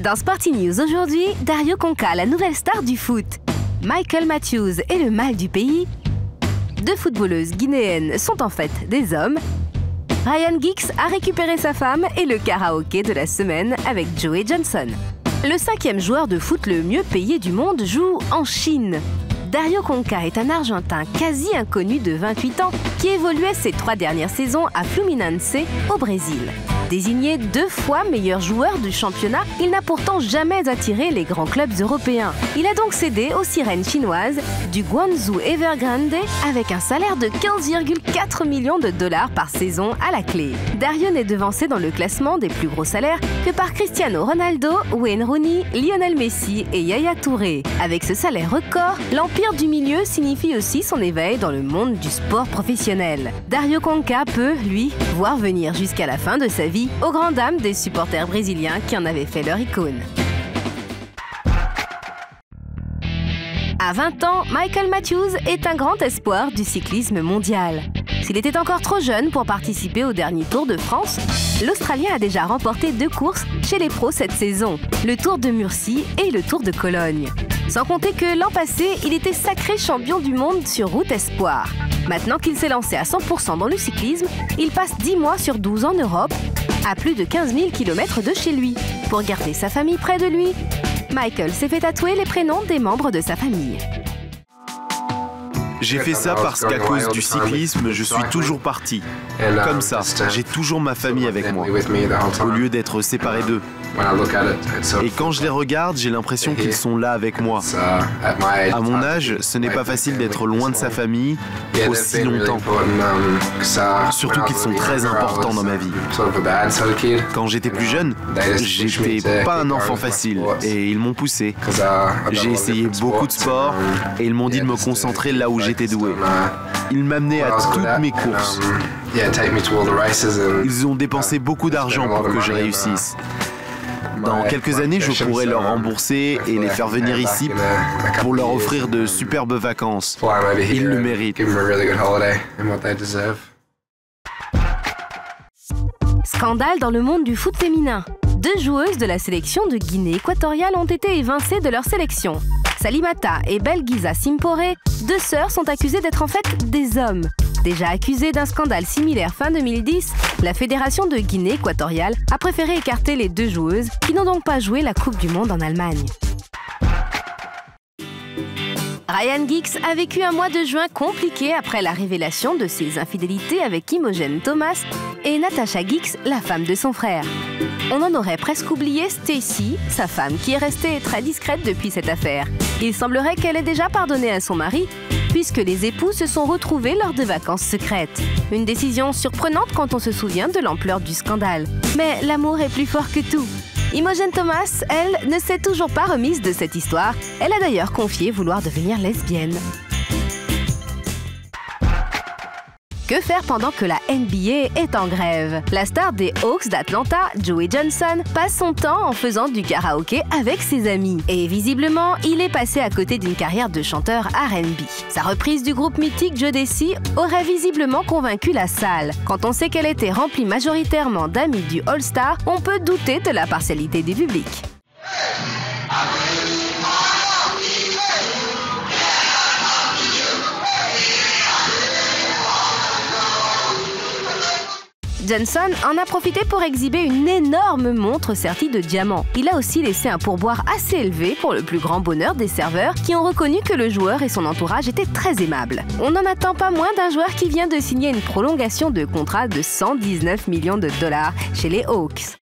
Dans Sporty News aujourd'hui, Dario Conca, la nouvelle star du foot. Michael Matthews et le mal du pays. Deux footballeuses guinéennes sont en fait des hommes. Ryan Giggs a récupéré sa femme et le karaoké de la semaine avec Joey Johnson. Le 5e joueur de foot le mieux payé du monde joue en Chine. Dario Conca est un Argentin quasi inconnu de 28 ans qui évoluait ses 3 dernières saisons à Fluminense au Brésil. Désigné 2 fois meilleur joueur du championnat, il n'a pourtant jamais attiré les grands clubs européens. Il a donc cédé aux sirènes chinoises du Guangzhou Evergrande avec un salaire de 15,4 millions de dollars par saison à la clé. Dario n'est devancé dans le classement des plus gros salaires que par Cristiano Ronaldo, Wayne Rooney, Lionel Messi et Yaya Touré. Avec ce salaire record, l'empire du milieu signifie aussi son éveil dans le monde du sport professionnel. Dario Conca peut, lui, voir venir jusqu'à la fin de sa vie aux grandes dames des supporters brésiliens qui en avaient fait leur icône. À 20 ans, Michael Matthews est un grand espoir du cyclisme mondial. S'il était encore trop jeune pour participer au dernier Tour de France, l'Australien a déjà remporté 2 courses chez les pros cette saison, le Tour de Murcie et le Tour de Cologne. Sans compter que l'an passé, il était sacré champion du monde sur route espoir. Maintenant qu'il s'est lancé à 100% dans le cyclisme, il passe 10 mois sur 12 en Europe, à plus de 15 000 km de chez lui. Pour garder sa famille près de lui, Michael s'est fait tatouer les prénoms des membres de sa famille. J'ai fait ça parce qu'à cause du cyclisme, je suis toujours parti. Comme ça, j'ai toujours ma famille avec moi, au lieu d'être séparé d'eux. Et quand je les regarde, j'ai l'impression qu'ils sont là avec moi. À mon âge, ce n'est pas facile d'être loin de sa famille aussi longtemps. Surtout qu'ils sont très importants dans ma vie. Quand j'étais plus jeune, j'étais pas un enfant facile et ils m'ont poussé. J'ai essayé beaucoup de sports et ils m'ont dit de me concentrer là où j'étais doué. Ils m'amenaient à toutes mes courses. Ils ont dépensé beaucoup d'argent pour que je réussisse. Dans quelques années, je pourrais leur rembourser et les faire venir ici pour leur offrir de superbes vacances. Ils le méritent. Scandale dans le monde du foot féminin. 2 joueuses de la sélection de Guinée équatoriale ont été évincées de leur sélection. Salimata et Belgiza Simpore, 2 sœurs, sont accusées d'être en fait des hommes. Déjà accusée d'un scandale similaire fin 2010, la Fédération de Guinée équatoriale a préféré écarter les 2 joueuses qui n'ont donc pas joué la Coupe du Monde en Allemagne. Ryan Giggs a vécu un mois de juin compliqué après la révélation de ses infidélités avec Imogen Thomas et Natasha Giggs, la femme de son frère. On en aurait presque oublié Stacy, sa femme, qui est restée très discrète depuis cette affaire. Il semblerait qu'elle ait déjà pardonné à son mari, puisque les époux se sont retrouvés lors de vacances secrètes. Une décision surprenante quand on se souvient de l'ampleur du scandale. Mais l'amour est plus fort que tout. Imogen Thomas, elle, ne s'est toujours pas remise de cette histoire. Elle a d'ailleurs confié vouloir devenir lesbienne. Que faire pendant que la NBA est en grève? La star des Hawks d'Atlanta, Joey Johnson, passe son temps en faisant du karaoké avec ses amis. Et visiblement, il est passé à côté d'une carrière de chanteur R&B. Sa reprise du groupe mythique Jodeci aurait visiblement convaincu la salle. Quand on sait qu'elle était remplie majoritairement d'amis du All-Star, on peut douter de la partialité du public. Johnson en a profité pour exhiber une énorme montre sertie de diamants. Il a aussi laissé un pourboire assez élevé pour le plus grand bonheur des serveurs qui ont reconnu que le joueur et son entourage étaient très aimables. On n'en attend pas moins d'un joueur qui vient de signer une prolongation de contrat de 119 millions de dollars chez les Hawks.